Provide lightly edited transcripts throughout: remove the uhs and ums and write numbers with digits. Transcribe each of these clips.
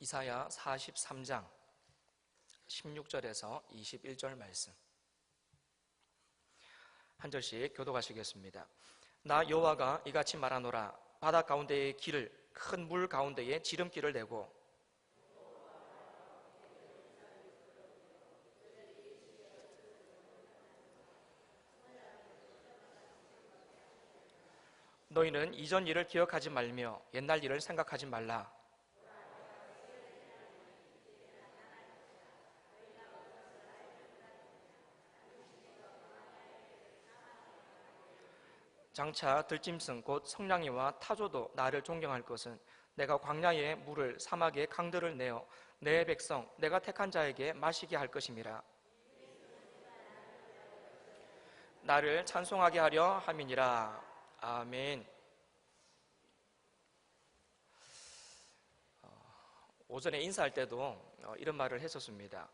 이사야 43장 16절에서 21절 말씀 한 절씩 교독하시겠습니다. 나 여호와가 이같이 말하노라. 바다 가운데의 길을 큰 물 가운데에 지름길을 내고 너희는 이전 일을 기억하지 말며 옛날 일을 생각하지 말라. 장차 들짐승 곧 성냥이와 타조도 나를 존경할 것은 내가 광야의 물을 사막의 강들을 내어 내 백성 내가 택한 자에게 마시게 할 것임이라. 나를 찬송하게 하려 함이니라. 아멘. 오전에 인사할 때도 이런 말을 했었습니다.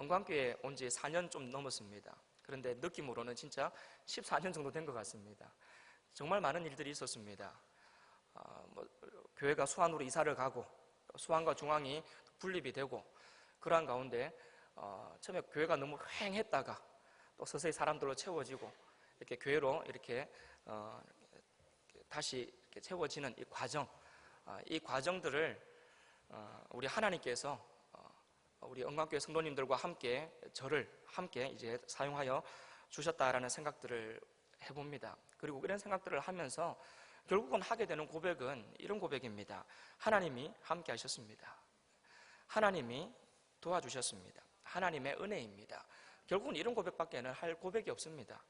은광교에 온 지 4년 좀 넘었습니다. 그런데 느낌으로는 진짜 14년 정도 된 것 같습니다. 정말 많은 일들이 있었습니다. 교회가 수안으로 이사를 가고 수안과 중앙이 분립이 되고 그러한 가운데 처음에 교회가 너무 휑했다가 또 서서히 사람들로 채워지고 이렇게 교회로 이렇게 다시 이렇게 채워지는 이 과정, 이 과정들을 우리 하나님께서 우리 은광교회 성도님들과 함께 저를 함께 이제 사용하여 주셨다라는 생각들을 해봅니다. 그리고 이런 생각들을 하면서 결국은 하게 되는 고백은 이런 고백입니다. 하나님이 함께 하셨습니다. 하나님이 도와주셨습니다. 하나님의 은혜입니다. 결국은 이런 고백밖에는 할 고백이 없습니다.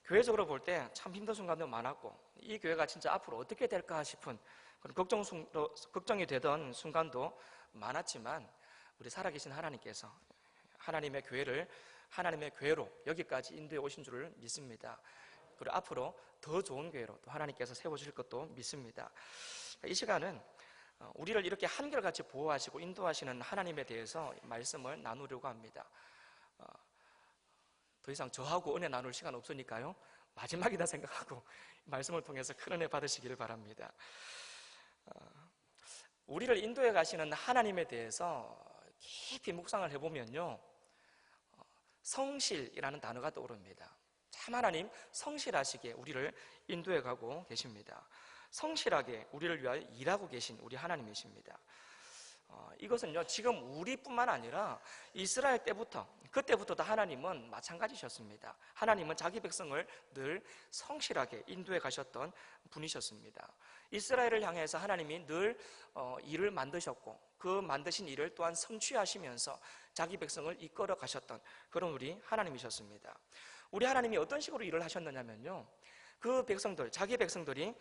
교회적으로 볼 때 참 힘든 순간도 많았고 이 교회가 진짜 앞으로 어떻게 될까 싶은 그런 걱정이 되던 순간도 많았지만 우리 살아계신 하나님께서 하나님의 교회를 하나님의 교회로 여기까지 인도해 오신 줄을 믿습니다. 그리고 앞으로 더 좋은 교회로 또 하나님께서 세워주실 것도 믿습니다. 이 시간은 우리를 이렇게 한결같이 보호하시고 인도하시는 하나님에 대해서 말씀을 나누려고 합니다. 더 이상 저하고 은혜 나눌 시간 없으니까요, 마지막이다 생각하고 말씀을 통해서 큰 은혜 받으시기를 바랍니다. 우리를 인도해 가시는 하나님에 대해서 깊이 묵상을 해보면요, 성실이라는 단어가 떠오릅니다. 참 하나님 성실하시게 우리를 인도해 가고 계십니다. 성실하게 우리를 위하여 일하고 계신 우리 하나님이십니다. 이것은요, 지금 우리뿐만 아니라 이스라엘 때부터, 그때부터도 하나님은 마찬가지셨습니다. 하나님은 자기 백성을 늘 성실하게 인도해 가셨던 분이셨습니다. 이스라엘을 향해서 하나님이 늘 일을 만드셨고 그 만드신 일을 또한 성취하시면서 자기 백성을 이끌어 가셨던 그런 우리 하나님이셨습니다. 우리 하나님이 어떤 식으로 일을 하셨느냐면요, 그 백성들, 자기 백성들이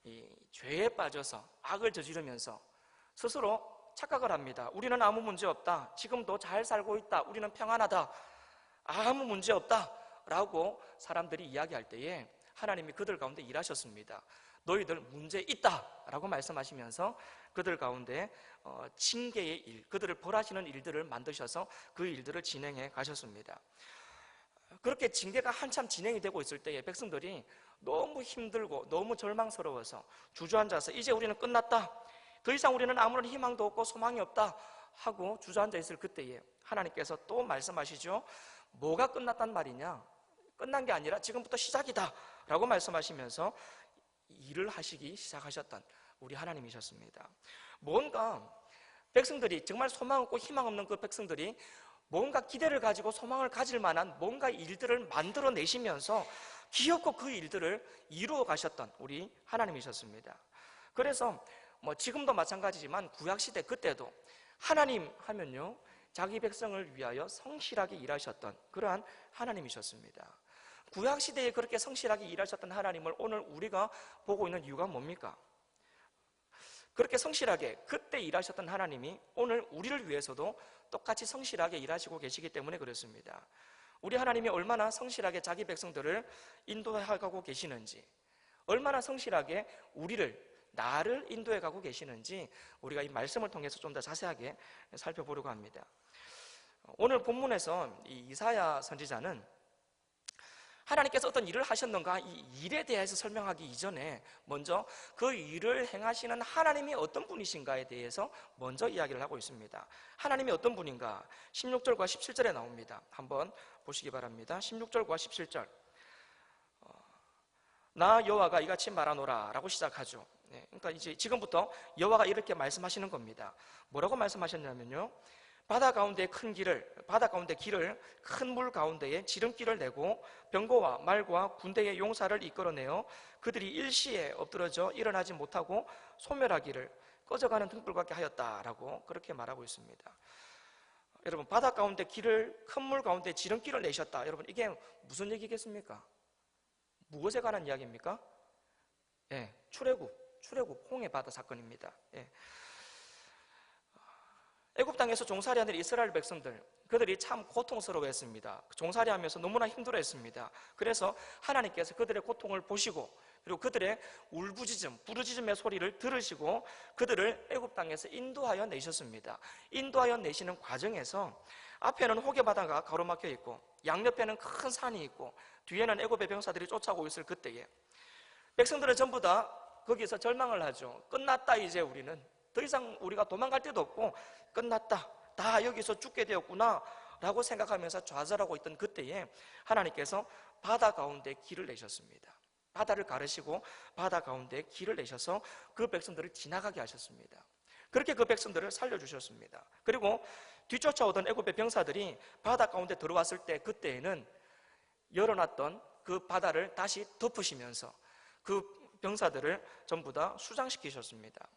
이 죄에 빠져서 악을 저지르면서 스스로 착각을 합니다. 우리는 아무 문제 없다. 지금도 잘 살고 있다. 우리는 평안하다. 아무 문제 없다. 라고 사람들이 이야기할 때에 하나님이 그들 가운데 일하셨습니다. 너희들 문제 있다. 라고 말씀하시면서 그들 가운데 징계의 일, 그들을 벌하시는 일들을 만드셔서 그 일들을 진행해 가셨습니다. 그렇게 징계가 한참 진행이 되고 있을 때에 백성들이 너무 힘들고 너무 절망스러워서 주저앉아서 이제 우리는 끝났다. 더 이상 우리는 아무런 희망도 없고 소망이 없다 하고 주저앉아 있을 그때에 하나님께서 또 말씀하시죠. 뭐가 끝났단 말이냐? 끝난 게 아니라 지금부터 시작이다 라고 말씀하시면서 일을 하시기 시작하셨던 우리 하나님이셨습니다. 뭔가 백성들이 정말 소망 없고 희망 없는 그 백성들이 뭔가 기대를 가지고 소망을 가질 만한 뭔가 일들을 만들어내시면서 기어코 그 일들을 이루어 가셨던 우리 하나님이셨습니다. 그래서 지금도 마찬가지지만 구약시대 그때도 하나님 하면요, 자기 백성을 위하여 성실하게 일하셨던 그러한 하나님이셨습니다. 구약시대에 그렇게 성실하게 일하셨던 하나님을 오늘 우리가 보고 있는 이유가 뭡니까? 그렇게 성실하게 그때 일하셨던 하나님이 오늘 우리를 위해서도 똑같이 성실하게 일하시고 계시기 때문에 그렇습니다. 우리 하나님이 얼마나 성실하게 자기 백성들을 인도하고 계시는지, 얼마나 성실하게 나를 인도해 가고 계시는지 우리가 이 말씀을 통해서 좀 더 자세하게 살펴보려고 합니다. 오늘 본문에서 이 이사야 선지자는 하나님께서 어떤 일을 하셨는가, 이 일에 대해서 설명하기 이전에 먼저 그 일을 행하시는 하나님이 어떤 분이신가에 대해서 먼저 이야기를 하고 있습니다. 하나님이 어떤 분인가 16절과 17절에 나옵니다. 한번 보시기 바랍니다. 16절과 17절. 나 여호와가 이같이 말하노라 라고 시작하죠. 그러니까 이제 지금부터 여호와가 이렇게 말씀하시는 겁니다. 뭐라고 말씀하셨냐면요, 바다 가운데 길을 큰 물 가운데에 지름길을 내고 병거와 말과 군대의 용사를 이끌어내어 그들이 일시에 엎드러져 일어나지 못하고 소멸하기를 꺼져가는 등불 같게 하였다라고 그렇게 말하고 있습니다. 여러분, 바다 가운데 큰 물 가운데 지름길을 내셨다. 여러분, 이게 무슨 얘기겠습니까? 무엇에 관한 이야기입니까? 출애굽 홍해 바다 사건입니다. 애굽 땅에서 종살이하는 이스라엘 백성들, 그들이 참 고통스러워했습니다. 종살이하면서 너무나 힘들어했습니다. 그래서 하나님께서 그들의 고통을 보시고, 그리고 그들의 울부짖음, 부르짖음의 소리를 들으시고 그들을 애굽 땅에서 인도하여 내셨습니다. 인도하여 내시는 과정에서 앞에는 호계 바다가 가로막혀 있고 양옆에는 큰 산이 있고 뒤에는 애굽의 병사들이 쫓아오고 있을 그때에 백성들은 전부 다 거기서 절망을 하죠. 끝났다, 이제 우리는 더 이상 우리가 도망갈 데도 없고 끝났다, 다 여기서 죽게 되었구나 라고 생각하면서 좌절하고 있던 그때에 하나님께서 바다 가운데 길을 내셨습니다. 바다를 가르시고 바다 가운데 길을 내셔서 그 백성들을 지나가게 하셨습니다. 그렇게 그 백성들을 살려주셨습니다. 그리고 뒤쫓아오던 애굽의 병사들이 바다 가운데 들어왔을 때, 그때에는 열어놨던 그 바다를 다시 덮으시면서 그 병사들을 전부 다 수장시키셨습니다.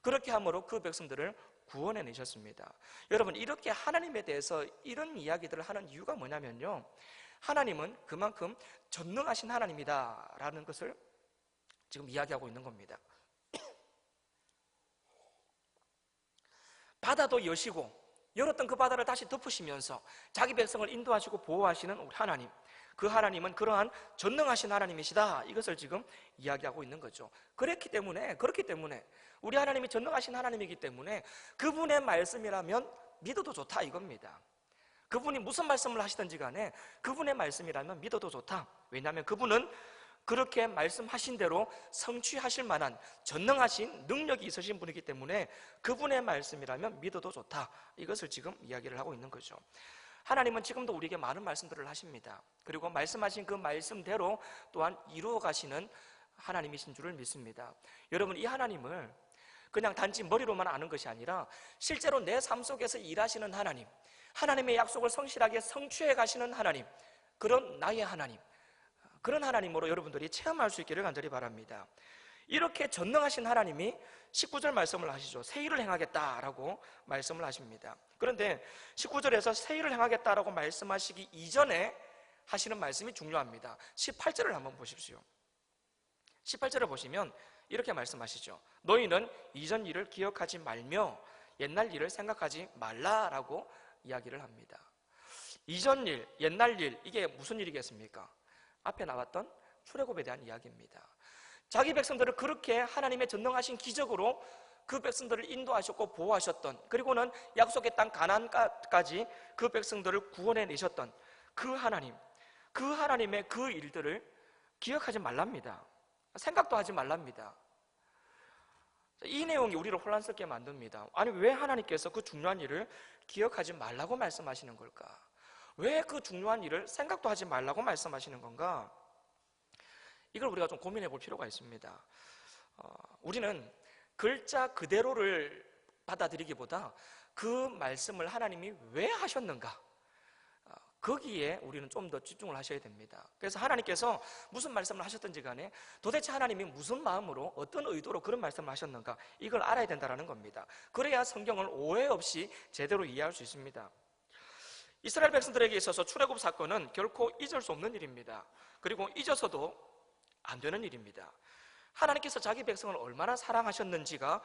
그렇게 함으로 그 백성들을 구원해 내셨습니다. 여러분, 이렇게 하나님에 대해서 이런 이야기들을 하는 이유가 뭐냐면요, 하나님은 그만큼 전능하신 하나님이다 라는 것을 지금 이야기하고 있는 겁니다. 바다도 여시고 열었던 그 바다를 다시 덮으시면서 자기 백성을 인도하시고 보호하시는 우리 하나님, 그 하나님은 그러한 전능하신 하나님이시다, 이것을 지금 이야기하고 있는 거죠. 그렇기 때문에 우리 하나님이 전능하신 하나님이기 때문에 그분의 말씀이라면 믿어도 좋다, 이겁니다. 그분이 무슨 말씀을 하시든지 간에 그분의 말씀이라면 믿어도 좋다. 왜냐하면 그분은 그렇게 말씀하신 대로 성취하실 만한 전능하신 능력이 있으신 분이기 때문에 그분의 말씀이라면 믿어도 좋다, 이것을 지금 이야기를 하고 있는 거죠. 하나님은 지금도 우리에게 많은 말씀들을 하십니다. 그리고 말씀하신 그 말씀대로 또한 이루어 가시는 하나님이신 줄을 믿습니다. 여러분, 이 하나님을 그냥 단지 머리로만 아는 것이 아니라 실제로 내 삶 속에서 일하시는 하나님, 하나님의 약속을 성실하게 성취해 가시는 하나님, 그런 나의 하나님, 그런 하나님으로 여러분들이 체험할 수 있기를 간절히 바랍니다. 이렇게 전능하신 하나님이 19절 말씀을 하시죠. 새 일을 행하겠다라고 말씀을 하십니다. 그런데 19절에서 새 일을 행하겠다라고 말씀하시기 이전에 하시는 말씀이 중요합니다. 18절을 한번 보십시오. 18절을 보시면 이렇게 말씀하시죠. 너희는 이전 일을 기억하지 말며 옛날 일을 생각하지 말라라고 이야기를 합니다. 이전 일, 옛날 일, 이게 무슨 일이겠습니까? 앞에 나왔던 출애굽에 대한 이야기입니다. 자기 백성들을 그렇게 하나님의 전능하신 기적으로 그 백성들을 인도하셨고 보호하셨던, 그리고는 약속의 땅 가나안까지 그 백성들을 구원해 내셨던 그 하나님, 그 하나님의 그 일들을 기억하지 말랍니다. 생각도 하지 말랍니다. 이 내용이 우리를 혼란스럽게 만듭니다. 아니, 왜 하나님께서 그 중요한 일을 기억하지 말라고 말씀하시는 걸까? 왜 그 중요한 일을 생각도 하지 말라고 말씀하시는 건가? 이걸 우리가 좀 고민해 볼 필요가 있습니다. 우리는 글자 그대로를 받아들이기보다 그 말씀을 하나님이 왜 하셨는가, 거기에 우리는 좀 더 집중을 하셔야 됩니다. 그래서 하나님께서 무슨 말씀을 하셨든지 간에 도대체 하나님이 무슨 마음으로 어떤 의도로 그런 말씀을 하셨는가, 이걸 알아야 된다는 겁니다. 그래야 성경을 오해 없이 제대로 이해할 수 있습니다. 이스라엘 백성들에게 있어서 출애굽 사건은 결코 잊을 수 없는 일입니다. 그리고 잊어서도 안 되는 일입니다. 하나님께서 자기 백성을 얼마나 사랑하셨는지가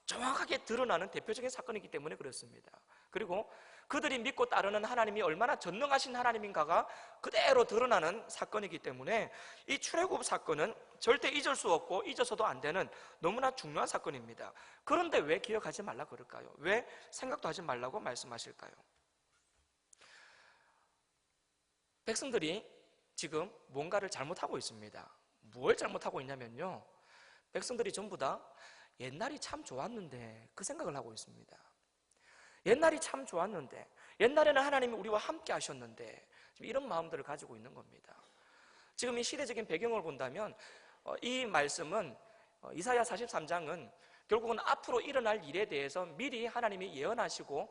정확하게 드러나는 대표적인 사건이기 때문에 그렇습니다. 그리고 그들이 믿고 따르는 하나님이 얼마나 전능하신 하나님인가가 그대로 드러나는 사건이기 때문에 이 출애굽 사건은 절대 잊을 수 없고 잊어서도 안 되는 너무나 중요한 사건입니다. 그런데 왜 기억하지 말라 그럴까요? 왜 생각도 하지 말라고 말씀하실까요? 백성들이 지금 뭔가를 잘못하고 있습니다. 뭘 잘못하고 있냐면요, 백성들이 전부 다 옛날이 참 좋았는데 그 생각을 하고 있습니다. 옛날이 참 좋았는데, 옛날에는 하나님이 우리와 함께 하셨는데, 이런 마음들을 가지고 있는 겁니다. 지금 이 시대적인 배경을 본다면 이 말씀은 이사야 43장은 결국은 앞으로 일어날 일에 대해서 미리 하나님이 예언하시고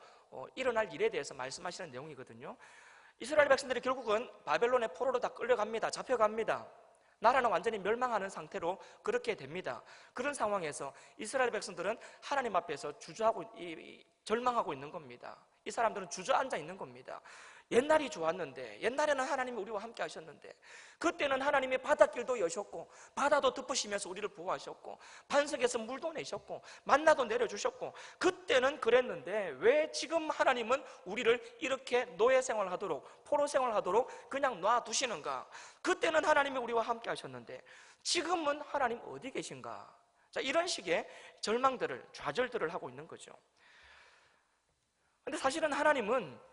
일어날 일에 대해서 말씀하시는 내용이거든요. 이스라엘 백성들이 결국은 바벨론의 포로로 다 끌려갑니다. 잡혀갑니다. 나라는 완전히 멸망하는 상태로 그렇게 됩니다. 그런 상황에서 이스라엘 백성들은 하나님 앞에서 주저하고 절망하고 있는 겁니다. 이 사람들은 주저앉아 있는 겁니다. 옛날이 좋았는데, 옛날에는 하나님이 우리와 함께 하셨는데, 그때는 하나님이 바닷길도 여셨고 바다도 덮으시면서 우리를 보호하셨고 반석에서 물도 내셨고 만나도 내려주셨고, 그때는 그랬는데 왜 지금 하나님은 우리를 이렇게 노예 생활하도록, 포로 생활하도록 그냥 놔두시는가? 그때는 하나님이 우리와 함께 하셨는데 지금은 하나님 어디 계신가? 자, 이런 식의 절망들을, 좌절들을 하고 있는 거죠. 근데 사실은 하나님은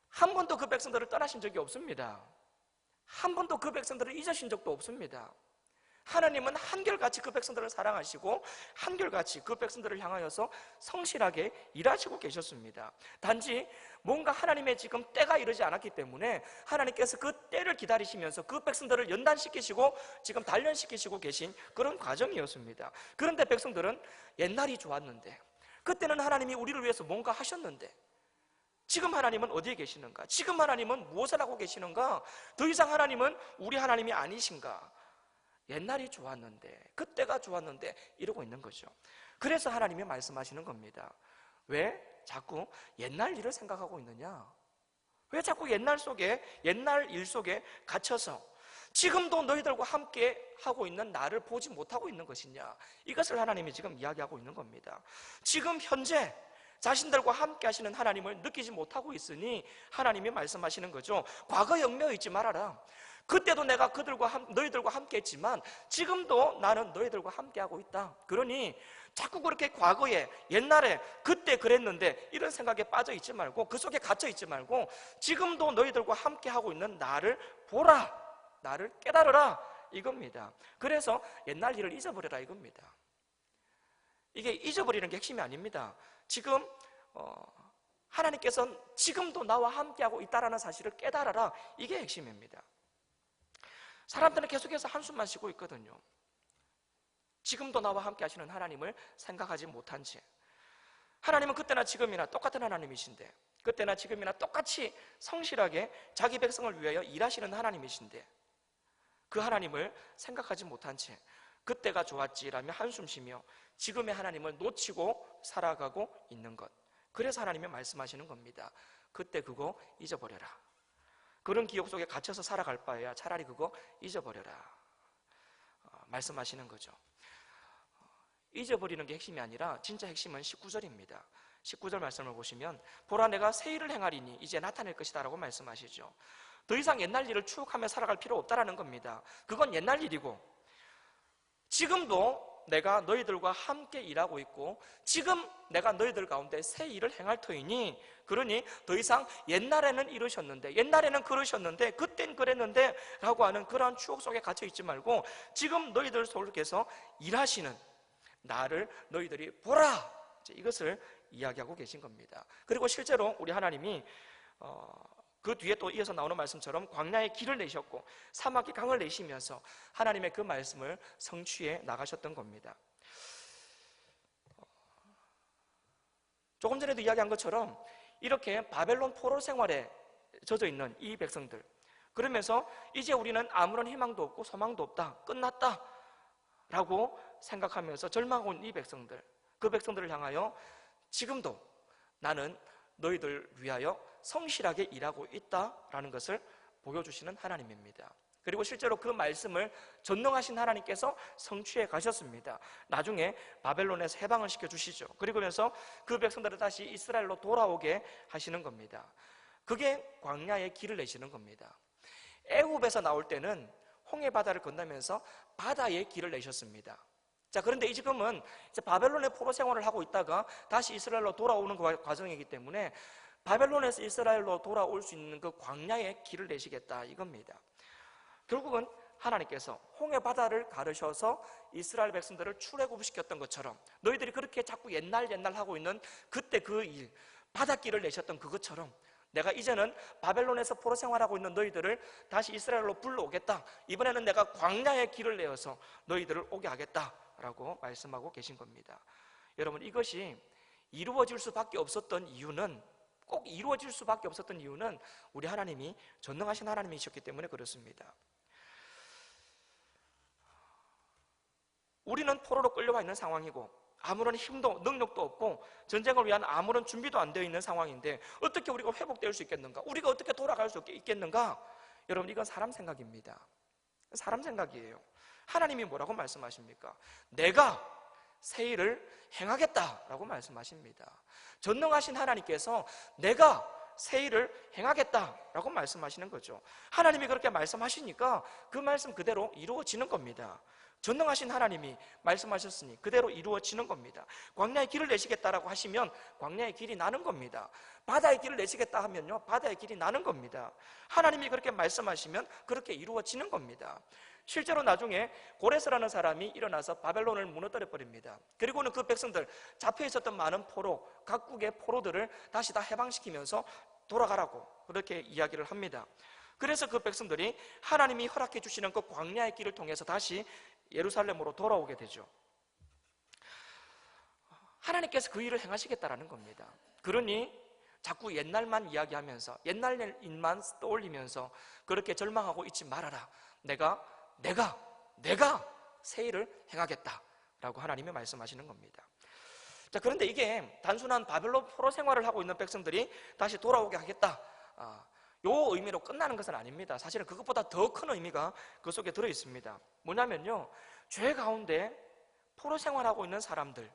한 번도 그 백성들을 떠나신 적이 없습니다. 한 번도 그 백성들을 잊으신 적도 없습니다. 하나님은 한결같이 그 백성들을 사랑하시고 한결같이 그 백성들을 향하여서 성실하게 일하시고 계셨습니다. 단지 뭔가 하나님의 지금 때가 이르지 않았기 때문에 하나님께서 그 때를 기다리시면서 그 백성들을 연단시키시고 지금 단련시키시고 계신 그런 과정이었습니다. 그런데 백성들은 옛날이 좋았는데, 그때는 하나님이 우리를 위해서 뭔가 하셨는데 지금 하나님은 어디에 계시는가? 지금 하나님은 무엇을 하고 계시는가? 더 이상 하나님은 우리 하나님이 아니신가? 옛날이 좋았는데, 그때가 좋았는데 이러고 있는 거죠. 그래서 하나님이 말씀하시는 겁니다. 왜 자꾸 옛날 일을 생각하고 있느냐? 왜 자꾸 옛날 일 속에 갇혀서 지금도 너희들과 함께 하고 있는 나를 보지 못하고 있는 것이냐? 이것을 하나님이 지금 이야기하고 있는 겁니다. 지금 현재 자신들과 함께 하시는 하나님을 느끼지 못하고 있으니 하나님이 말씀하시는 거죠. 과거에 얽매여 있지 말아라. 그때도 내가 너희들과 함께 했지만 지금도 나는 너희들과 함께 하고 있다. 그러니 자꾸 그렇게 과거에, 옛날에, 그때 그랬는데 이런 생각에 빠져 있지 말고, 그 속에 갇혀 있지 말고 지금도 너희들과 함께 하고 있는 나를 보라, 나를 깨달으라, 이겁니다. 그래서 옛날 일을 잊어버려라, 이겁니다. 이게 잊어버리는 게 핵심이 아닙니다. 지금 하나님께서는 지금도 나와 함께하고 있다는 사실을 깨달아라, 이게 핵심입니다. 사람들은 계속해서 한숨만 쉬고 있거든요. 지금도 나와 함께 하시는 하나님을 생각하지 못한 채, 하나님은 그때나 지금이나 똑같은 하나님이신데, 그때나 지금이나 똑같이 성실하게 자기 백성을 위하여 일하시는 하나님이신데 그 하나님을 생각하지 못한 채 그때가 좋았지라며 한숨 쉬며 지금의 하나님을 놓치고 살아가고 있는 것, 그래서 하나님이 말씀하시는 겁니다. 그때 그거 잊어버려라. 그런 기억 속에 갇혀서 살아갈 바에야 차라리 그거 잊어버려라, 말씀하시는 거죠. 잊어버리는 게 핵심이 아니라 진짜 핵심은 19절입니다 19절 말씀을 보시면 보라, 내가 새 일을 행하리니 이제 나타낼 것이다 라고 말씀하시죠. 더 이상 옛날 일을 추억하며 살아갈 필요 없다라는 겁니다. 그건 옛날 일이고 지금도 내가 너희들과 함께 일하고 있고 지금 내가 너희들 가운데 새 일을 행할 터이니, 그러니 더 이상 옛날에는 이러셨는데, 옛날에는 그러셨는데, 그땐 그랬는데 라고 하는 그러한 추억 속에 갇혀 있지 말고 지금 너희들 속에서 일하시는 나를 너희들이 보라, 이것을 이야기하고 계신 겁니다. 그리고 실제로 우리 하나님이 그 뒤에 또 이어서 나오는 말씀처럼 광야에 길을 내셨고 사막에 강을 내시면서 하나님의 그 말씀을 성취해 나가셨던 겁니다. 조금 전에도 이야기한 것처럼 이렇게 바벨론 포로 생활에 젖어 있는 이 백성들, 그러면서 이제 우리는 아무런 희망도 없고 소망도 없다, 끝났다 라고 생각하면서 절망하고 있는 이 백성들, 그 백성들을 향하여 지금도 나는 너희들 위하여 성실하게 일하고 있다라는 것을 보여주시는 하나님입니다. 그리고 실제로 그 말씀을 전능하신 하나님께서 성취해 가셨습니다. 나중에 바벨론에서 해방을 시켜주시죠. 그러면서 그 백성들을 다시 이스라엘로 돌아오게 하시는 겁니다. 그게 광야의 길을 내시는 겁니다. 애굽에서 나올 때는 홍해 바다를 건너면서 바다의 길을 내셨습니다. 자, 그런데 지금은 이제 바벨론의 포로 생활을 하고 있다가 다시 이스라엘로 돌아오는 과정이기 때문에 바벨론에서 이스라엘로 돌아올 수 있는 그 광야의 길을 내시겠다, 이겁니다. 결국은 하나님께서 홍해 바다를 가르셔서 이스라엘 백성들을 출애굽시켰던 것처럼 너희들이 그렇게 자꾸 옛날 하고 있는 그때 그 일, 바닷길을 내셨던 그것처럼 내가 이제는 바벨론에서 포로 생활하고 있는 너희들을 다시 이스라엘로 불러오겠다. 이번에는 내가 광야의 길을 내어서 너희들을 오게 하겠다라고 말씀하고 계신 겁니다. 여러분, 이것이 이루어질 수밖에 없었던 이유는, 꼭 이루어질 수밖에 없었던 이유는 우리 하나님이 전능하신 하나님이셨기 때문에 그렇습니다. 우리는 포로로 끌려와 있는 상황이고 아무런 힘도 능력도 없고 전쟁을 위한 아무런 준비도 안 되어 있는 상황인데 어떻게 우리가 회복될 수 있겠는가? 우리가 어떻게 돌아갈 수 있겠는가? 여러분, 이건 사람 생각입니다. 사람 생각이에요. 하나님이 뭐라고 말씀하십니까? 내가 새 일을 행하겠다라고 말씀하십니다. 전능하신 하나님께서 내가 새 일을 행하겠다라고 말씀하시는 거죠. 하나님이 그렇게 말씀하시니까 그 말씀 그대로 이루어지는 겁니다. 전능하신 하나님이 말씀하셨으니 그대로 이루어지는 겁니다. 광야의 길을 내시겠다라고 하시면 광야의 길이 나는 겁니다. 바다의 길을 내시겠다 하면요, 바다의 길이 나는 겁니다. 하나님이 그렇게 말씀하시면 그렇게 이루어지는 겁니다. 실제로 나중에 고레스라는 사람이 일어나서 바벨론을 무너뜨려 버립니다. 그리고는 그 백성들, 잡혀 있었던 많은 포로, 각국의 포로들을 다시 다 해방시키면서 돌아가라고 그렇게 이야기를 합니다. 그래서 그 백성들이 하나님이 허락해 주시는 그 광야의 길을 통해서 다시 예루살렘으로 돌아오게 되죠. 하나님께서 그 일을 행하시겠다라는 겁니다. 그러니 자꾸 옛날만 이야기하면서 옛날 일만 떠올리면서 그렇게 절망하고 있지 말아라. 내가 새 일을 행하겠다라고 하나님이 말씀하시는 겁니다. 자, 그런데 이게 단순한 바벨론 포로 생활을 하고 있는 백성들이 다시 돌아오게 하겠다, 요 의미로 끝나는 것은 아닙니다. 사실은 그것보다 더 큰 의미가 그 속에 들어 있습니다. 뭐냐면요, 죄 가운데 포로 생활하고 있는 사람들,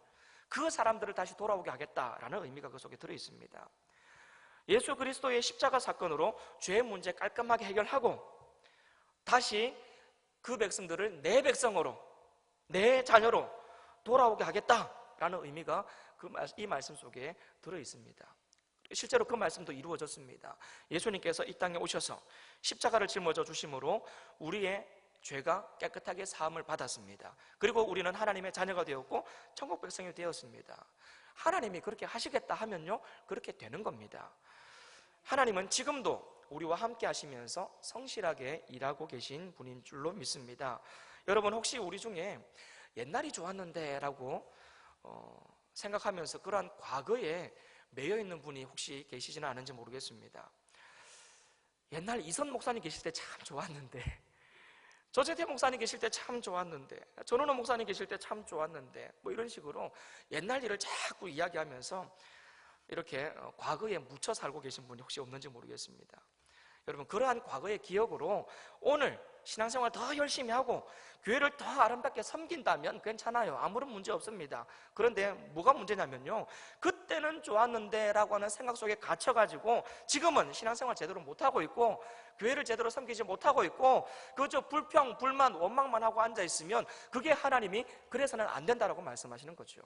그 사람들을 다시 돌아오게 하겠다라는 의미가 그 속에 들어 있습니다. 예수 그리스도의 십자가 사건으로 죄의 문제 깔끔하게 해결하고 다시 그 백성들을 내 백성으로, 내 자녀로 돌아오게 하겠다라는 의미가 이 말씀 속에 들어 있습니다. 실제로 그 말씀도 이루어졌습니다. 예수님께서 이 땅에 오셔서 십자가를 짊어져 주심으로 우리의 죄가 깨끗하게 사함을 받았습니다. 그리고 우리는 하나님의 자녀가 되었고 천국 백성이 되었습니다. 하나님이 그렇게 하시겠다 하면요, 그렇게 되는 겁니다. 하나님은 지금도 우리와 함께 하시면서 성실하게 일하고 계신 분인 줄로 믿습니다. 여러분, 혹시 우리 중에 옛날이 좋았는데 라고 생각하면서 그러한 과거에 매여 있는 분이 혹시 계시지는 않은지 모르겠습니다. 옛날 이선 목사님 계실 때 참 좋았는데, 조재태 목사님 계실 때 참 좋았는데, 전원호 목사님 계실 때 참 좋았는데, 뭐 이런 식으로 옛날 일을 자꾸 이야기하면서 이렇게 과거에 묻혀 살고 계신 분이 혹시 없는지 모르겠습니다. 여러분, 그러한 과거의 기억으로 오늘 신앙생활 더 열심히 하고 교회를 더 아름답게 섬긴다면 괜찮아요. 아무런 문제 없습니다. 그런데 뭐가 문제냐면요, 그때는 좋았는데 라고 하는 생각 속에 갇혀가지고 지금은 신앙생활 제대로 못하고 있고 교회를 제대로 섬기지 못하고 있고 그저 불평, 불만, 원망만 하고 앉아있으면 그게 하나님이 그래서는 안 된다라고 말씀하시는 거죠.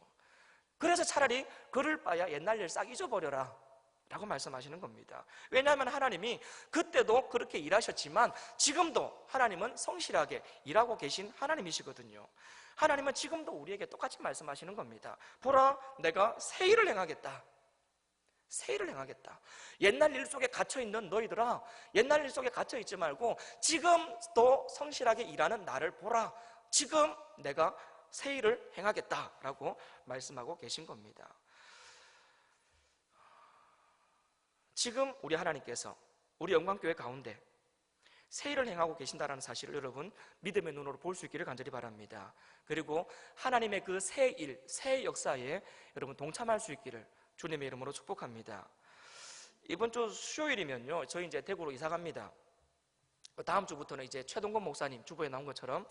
그래서 차라리 그럴 바야 옛날 일 싹 잊어버려라 라고 말씀하시는 겁니다. 왜냐하면 하나님이 그때도 그렇게 일하셨지만 지금도 하나님은 성실하게 일하고 계신 하나님이시거든요. 하나님은 지금도 우리에게 똑같이 말씀하시는 겁니다. 보라, 내가 새 일을 행하겠다. 새 일을 행하겠다. 옛날 일 속에 갇혀있는 너희들아, 옛날 일 속에 갇혀있지 말고 지금도 성실하게 일하는 나를 보라. 지금 내가 새 일을 행하겠다라고 말씀하고 계신 겁니다. 지금 우리 하나님께서 우리 영광교회 가운데 새 일을 행하고 계신다는 사실을 여러분 믿음의 눈으로 볼 수 있기를 간절히 바랍니다. 그리고 하나님의 그 새 일, 새 역사에 여러분 동참할 수 있기를 주님의 이름으로 축복합니다. 이번 주 수요일이면요, 저희 이제 대구로 이사 갑니다. 다음 주부터는 이제 최동건 목사님, 주보에 나온 것처럼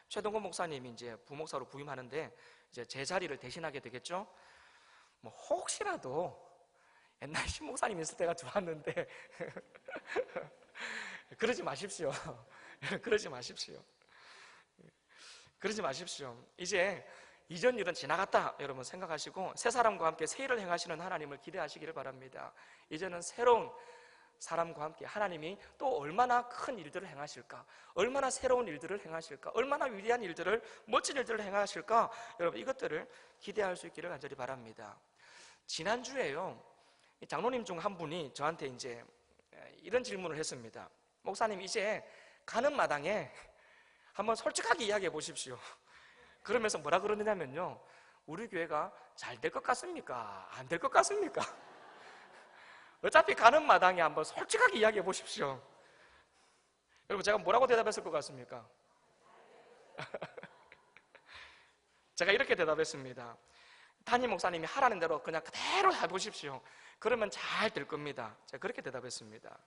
최동건 목사님이 이제 부목사로 부임하는데 이제 제 자리를 대신하게 되겠죠. 뭐 혹시라도 옛날 신목사님 있을 때가 좋았는데 그러지 마십시오. 그러지 마십시오. 그러지 마십시오. 이제 이전 일은 지나갔다 여러분 생각하시고 새 사람과 함께 새 일을 행하시는 하나님을 기대하시기를 바랍니다. 이제는 새로운 사람과 함께 하나님이 또 얼마나 큰 일들을 행하실까, 얼마나 새로운 일들을 행하실까, 얼마나 위대한 일들을, 멋진 일들을 행하실까, 여러분 이것들을 기대할 수 있기를 간절히 바랍니다. 지난주에요, 장로님 중 한 분이 저한테 이제 이런 질문을 했습니다. 목사님, 이제 가는 마당에 한번 솔직하게 이야기해 보십시오. 그러면서 뭐라 그러느냐면요, 우리 교회가 잘 될 것 같습니까? 안 될 것 같습니까? 어차피 가는 마당에 한번 솔직하게 이야기해 보십시오. 여러분, 제가 뭐라고 대답했을 것 같습니까? 제가 이렇게 대답했습니다. 담임 목사님이 하라는 대로 그냥 그대로 해보십시오. 그러면 잘 될 겁니다. 제가 그렇게 대답했습니다.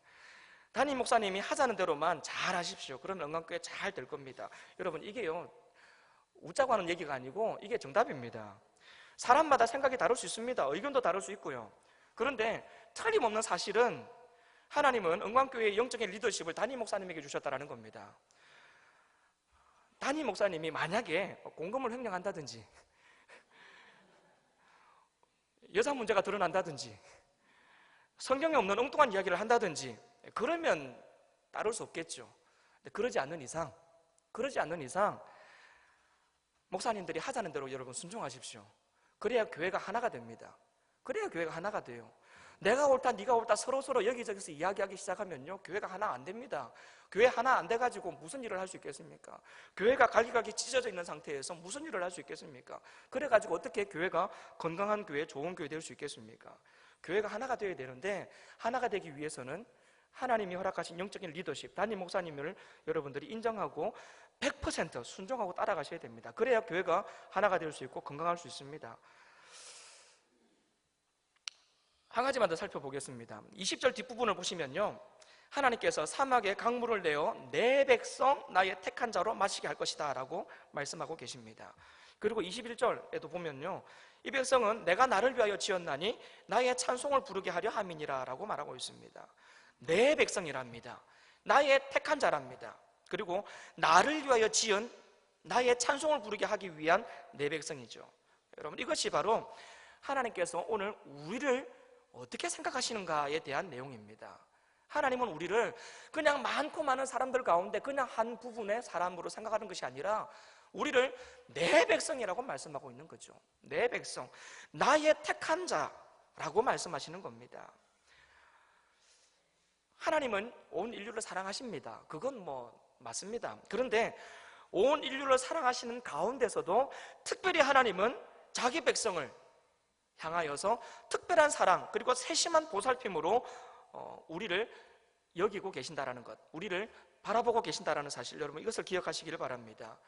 담임 목사님이 하자는 대로만 잘 하십시오. 그러면 은광교회 잘 될 겁니다. 여러분, 이게요, 웃자고 하는 얘기가 아니고 이게 정답입니다. 사람마다 생각이 다를 수 있습니다. 의견도 다를 수 있고요. 그런데 틀림없는 사실은 하나님은 은광교회의 영적인 리더십을 담임 목사님에게 주셨다는 겁니다. 담임 목사님이 만약에 공금을 횡령한다든지 여자 문제가 드러난다든지 성경에 없는 엉뚱한 이야기를 한다든지 그러면 따를 수 없겠죠. 그러지 않는 이상 목사님들이 하자는 대로 여러분 순종하십시오. 그래야 교회가 하나가 됩니다. 그래야 교회가 하나가 돼요. 내가 옳다 네가 옳다 서로 여기저기서 이야기하기 시작하면요, 교회가 하나 안 됩니다. 교회 하나 안 돼가지고 무슨 일을 할 수 있겠습니까? 교회가 갈기갈기 찢어져 있는 상태에서 무슨 일을 할 수 있겠습니까? 그래가지고 어떻게 교회가 건강한 교회, 좋은 교회 될 수 있겠습니까? 교회가 하나가 되어야 되는데, 하나가 되기 위해서는 하나님이 허락하신 영적인 리더십, 담임 목사님을 여러분들이 인정하고 100% 순종하고 따라가셔야 됩니다. 그래야 교회가 하나가 될 수 있고 건강할 수 있습니다. 한 가지만 더 살펴보겠습니다. 20절 뒷부분을 보시면요, 하나님께서 사막에 강물을 내어 내 백성 나의 택한 자로 마시게 할 것이다 라고 말씀하고 계십니다. 그리고 21절에도 보면요, 이 백성은 내가 나를 위하여 지었나니 나의 찬송을 부르게 하려 함이니라 라고 말하고 있습니다. 내 백성이랍니다. 나의 택한 자랍니다. 그리고 나를 위하여 지은 나의 찬송을 부르게 하기 위한 내 백성이죠. 여러분, 이것이 바로 하나님께서 오늘 우리를 어떻게 생각하시는가에 대한 내용입니다. 하나님은 우리를 그냥 많고 많은 사람들 가운데 그냥 한 부분의 사람으로 생각하는 것이 아니라 우리를 내 백성이라고 말씀하고 있는 거죠. 내 백성, 나의 택한 자라고 말씀하시는 겁니다. 하나님은 온 인류를 사랑하십니다. 그건 맞습니다. 그런데 온 인류를 사랑하시는 가운데서도 특별히 하나님은 자기 백성을 향하여서 특별한 사랑 그리고 세심한 보살핌으로 우리를 여기고 계신다라는 것, 우리를 바라보고 계신다라는 사실, 여러분 이것을 기억하시기를 바랍니다.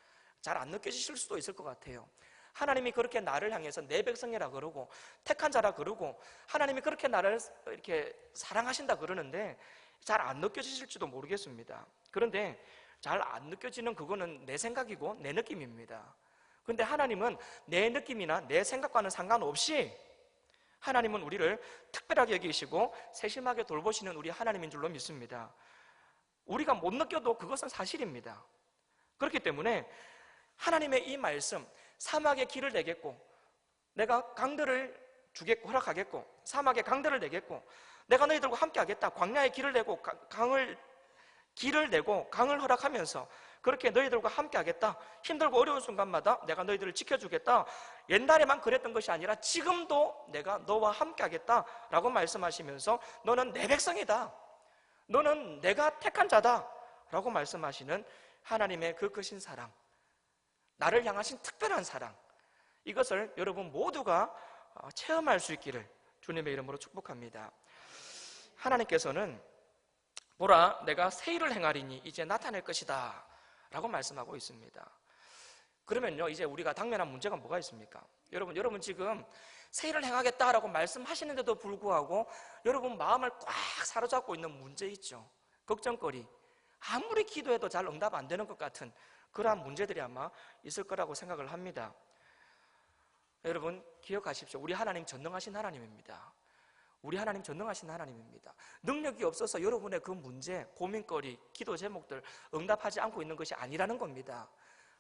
잘 안 느껴지실 수도 있을 것 같아요. 하나님이 그렇게 나를 향해서 내 백성이라 그러고 택한 자라 그러고 하나님이 그렇게 나를 이렇게 사랑하신다 그러는데 잘 안 느껴지실지도 모르겠습니다. 그런데 잘 안 느껴지는 그거는 내 생각이고 내 느낌입니다. 그런데 하나님은 내 느낌이나 내 생각과는 상관없이 하나님은 우리를 특별하게 여기시고 세심하게 돌보시는 우리 하나님인 줄로 믿습니다. 우리가 못 느껴도 그것은 사실입니다. 그렇기 때문에 하나님의 이 말씀, 사막에 길을 내겠고 내가 강들을 주겠고 허락하겠고 사막에 강들을 내겠고 내가 너희들과 함께 하겠다, 광야에 길을 내고 길을 내고 강을 허락하면서 그렇게 너희들과 함께 하겠다, 힘들고 어려운 순간마다 내가 너희들을 지켜주겠다, 옛날에만 그랬던 것이 아니라 지금도 내가 너와 함께 하겠다 라고 말씀하시면서 너는 내 백성이다, 너는 내가 택한 자다 라고 말씀하시는 하나님의 그 크신 사랑, 나를 향하신 특별한 사랑, 이것을 여러분 모두가 체험할 수 있기를 주님의 이름으로 축복합니다. 하나님께서는 보라, 내가 새 일을 행하리니 이제 나타낼 것이다 라고 말씀하고 있습니다. 그러면요, 이제 우리가 당면한 문제가 뭐가 있습니까? 여러분 지금 새 일을 행하겠다라고 말씀하시는데도 불구하고 여러분 마음을 꽉 사로잡고 있는 문제 있죠. 걱정거리, 아무리 기도해도 잘 응답 안 되는 것 같은 그러한 문제들이 아마 있을 거라고 생각을 합니다. 여러분 기억하십시오. 우리 하나님 전능하신 하나님입니다. 우리 하나님 전능하신 하나님입니다. 능력이 없어서 여러분의 그 문제, 고민거리, 기도 제목들 응답하지 않고 있는 것이 아니라는 겁니다.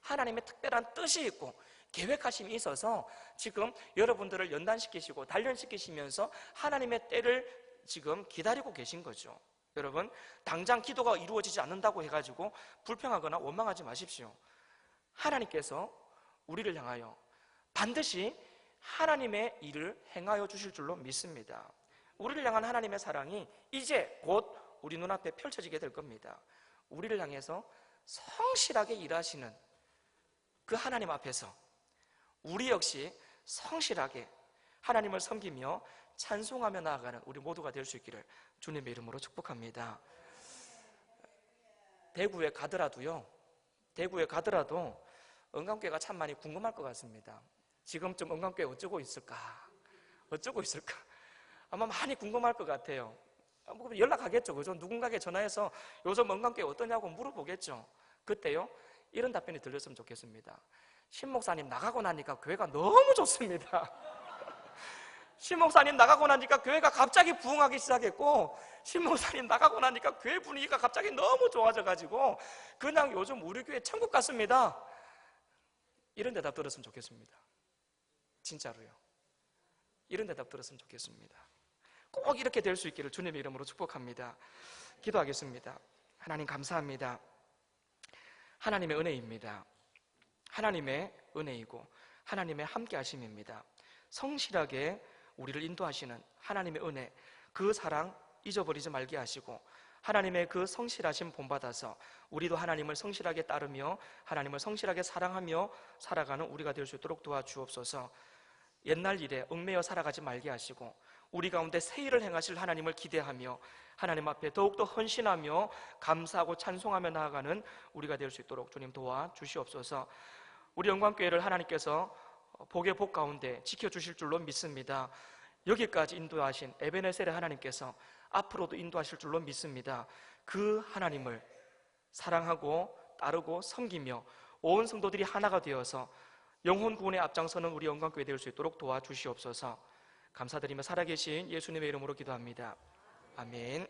하나님의 특별한 뜻이 있고 계획하심이 있어서 지금 여러분들을 연단시키시고 단련시키시면서 하나님의 때를 지금 기다리고 계신 거죠. 여러분, 당장 기도가 이루어지지 않는다고 해가지고 불평하거나 원망하지 마십시오. 하나님께서 우리를 향하여 반드시 하나님의 일을 행하여 주실 줄로 믿습니다. 우리를 향한 하나님의 사랑이 이제 곧 우리 눈앞에 펼쳐지게 될 겁니다. 우리를 향해서 성실하게 일하시는 그 하나님 앞에서 우리 역시 성실하게 하나님을 섬기며 찬송하며 나아가는 우리 모두가 될 수 있기를 주님의 이름으로 축복합니다. 대구에 가더라도 은광교회가 참 많이 궁금할 것 같습니다. 지금쯤 은광교회 어쩌고 있을까? 아마 많이 궁금할 것 같아요. 연락하겠죠. 그죠? 누군가에게 전화해서 요즘 은광교회 어떠냐고 물어보겠죠. 그때요, 이런 답변이 들렸으면 좋겠습니다. 신 목사님 나가고 나니까 교회가 너무 좋습니다. 신 목사님 나가고 나니까 교회가 갑자기 부흥하기 시작했고, 신 목사님 나가고 나니까 교회 분위기가 갑자기 너무 좋아져가지고 그냥 요즘 우리 교회 천국 같습니다. 이런 대답 들었으면 좋겠습니다. 진짜로요. 이런 대답 들었으면 좋겠습니다. 꼭 이렇게 될 수 있기를 주님의 이름으로 축복합니다. 기도하겠습니다. 하나님 감사합니다. 하나님의 은혜입니다. 하나님의 은혜이고 하나님의 함께 하심입니다. 성실하게 우리를 인도하시는 하나님의 은혜, 그 사랑 잊어버리지 말게 하시고 하나님의 그 성실하심 본받아서 우리도 하나님을 성실하게 따르며 하나님을 성실하게 사랑하며 살아가는 우리가 될 수 있도록 도와주옵소서. 옛날 일에 얽매여 살아가지 말게 하시고 우리 가운데 새 일을 행하실 하나님을 기대하며 하나님 앞에 더욱더 헌신하며 감사하고 찬송하며 나아가는 우리가 될 수 있도록 주님 도와주시옵소서. 우리 영광교회를 하나님께서 복의 복 가운데 지켜주실 줄로 믿습니다. 여기까지 인도하신 에베네셀의 하나님께서 앞으로도 인도하실 줄로 믿습니다. 그 하나님을 사랑하고 따르고 섬기며 온 성도들이 하나가 되어서 영혼 구원에 앞장서는 우리 영광교회 될 수 있도록 도와주시옵소서. 감사드리며 살아계신 예수님의 이름으로 기도합니다. 아멘.